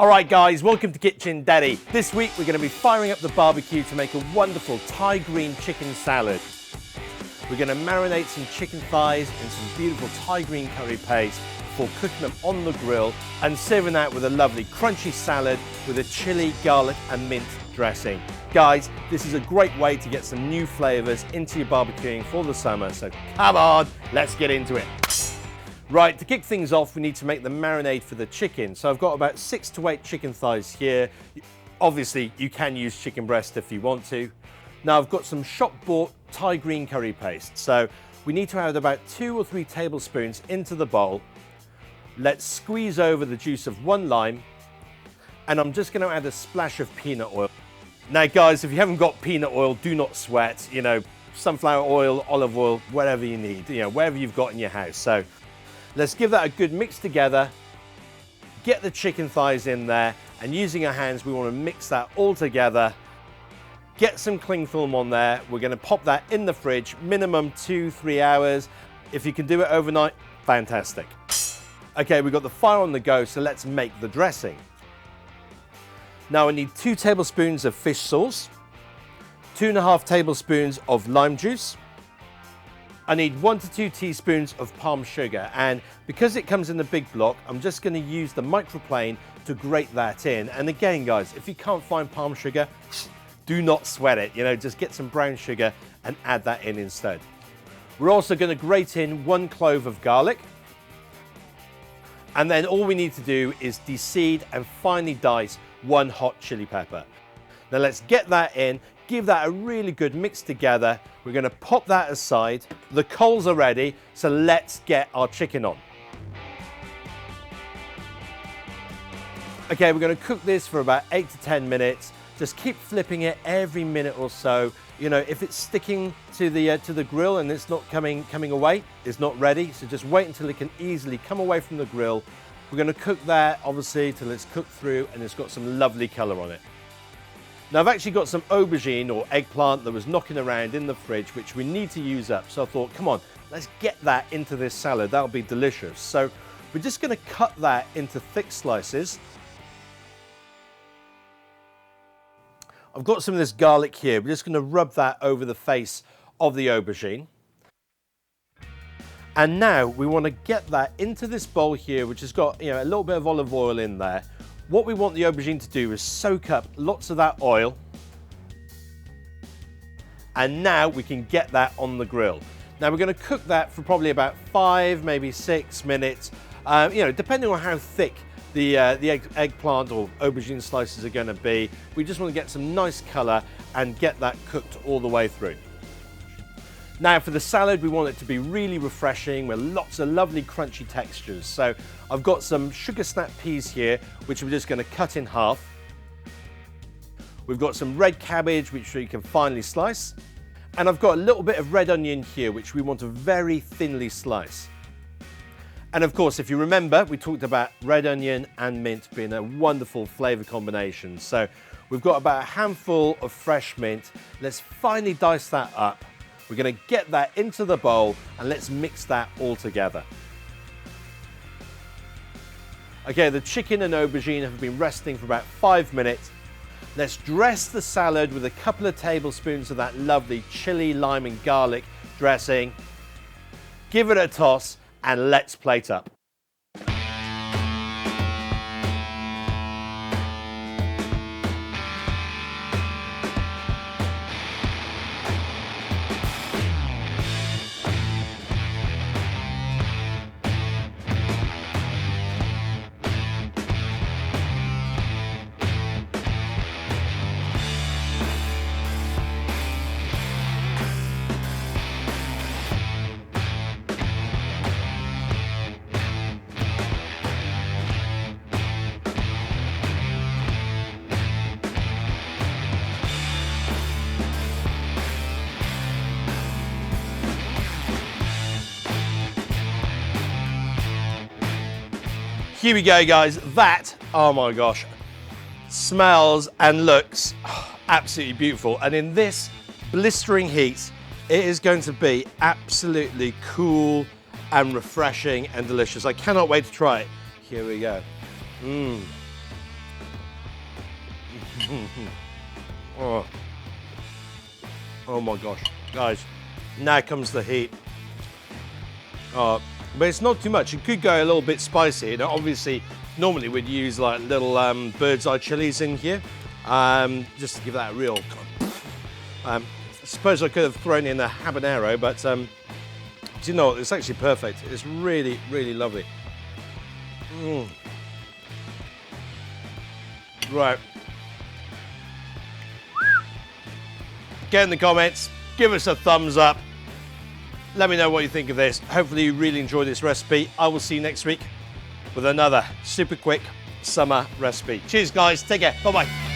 All right guys, welcome to Kitchen Daddy. This week we're going to be firing up the barbecue to make a wonderful Thai green chicken salad. We're going to marinate some chicken thighs in some beautiful Thai green curry paste before cooking them on the grill and serving that with a lovely crunchy salad with a chili, garlic and mint dressing. Guys, this is a great way to get some new flavors into your barbecuing for the summer, so come on, let's get into it. Right, to kick things off, we need to make the marinade for the chicken. So I've got about 6 to 8 chicken thighs here. Obviously, you can use chicken breast if you want to. Now I've got some shop-bought Thai green curry paste. So we need to add about 2 or 3 tablespoons into the bowl. Let's squeeze over the juice of 1 lime. And I'm just going to add a splash of peanut oil. Now guys, if you haven't got peanut oil, do not sweat. You know, sunflower oil, olive oil, whatever you need, wherever you've got in your house. So let's give that a good mix together, get the chicken thighs in there, and using our hands, we want to mix that all together. Get some cling film on there. We're going to pop that in the fridge, minimum 2-3 hours. If you can do it overnight, fantastic. Okay, we've got the fire on the go, so let's make the dressing. Now I need 2 tablespoons of fish sauce, 2.5 tablespoons of lime juice. I need 1 to 2 teaspoons of palm sugar, and because it comes in a big block, I'm just going to use the microplane to grate that in. And again guys, if you can't find palm sugar, do not sweat it, just get some brown sugar and add that in instead. We're also going to grate in 1 clove of garlic, and then all we need to do is deseed and finely dice 1 hot chili pepper. Now let's get that in. Give that a really good mix together. We're going to pop that aside. The coals are ready, so let's get our chicken on. Okay, we're going to cook this for about 8 to 10 minutes. Just keep flipping it every minute or so. If it's sticking to the grill and it's not coming away, it's not ready. So just wait until it can easily come away from the grill. We're going to cook that obviously till it's cooked through and it's got some lovely color on it. Now I've actually got some aubergine or eggplant that was knocking around in the fridge, which we need to use up. So I thought, come on, let's get that into this salad. That'll be delicious. So we're just going to cut that into thick slices. I've got some of this garlic here. We're just going to rub that over the face of the aubergine. And now we want to get that into this bowl here, which has got a little bit of olive oil in there. What we want the aubergine to do is soak up lots of that oil. And now we can get that on the grill. Now we're going to cook that for probably about 5, maybe 6 minutes, depending on how thick the eggplant or aubergine slices are going to be. We just want to get some nice color and get that cooked all the way through. Now for the salad, we want it to be really refreshing with lots of lovely crunchy textures. So I've got some sugar snap peas here, which we're just going to cut in half. We've got some red cabbage, which we can finely slice. And I've got a little bit of red onion here, which we want to very thinly slice. And of course, if you remember, we talked about red onion and mint being a wonderful flavor combination. So we've got about a handful of fresh mint. Let's finely dice that up. We're going to get that into the bowl and let's mix that all together. Okay, the chicken and aubergine have been resting for about 5 minutes. Let's dress the salad with a couple of tablespoons of that lovely chili, lime and garlic dressing. Give it a toss and let's plate up. Here we go guys, that, oh my gosh, smells and looks absolutely beautiful. And in this blistering heat, it is going to be absolutely cool and refreshing and delicious. I cannot wait to try it. Here we go. Oh. Oh my gosh, guys, now comes the heat. But it's not too much. It could go a little bit spicy. Now, obviously, normally we'd use like little bird's eye chilies in here, just to give that a real. I suppose I could have thrown in a habanero, but do you know what? It's actually perfect. It's really, really lovely. Right. Get in the comments, give us a thumbs up. Let me know what you think of this. Hopefully you really enjoyed this recipe. I will see you next week with another super quick summer recipe. Cheers guys, take care, bye-bye.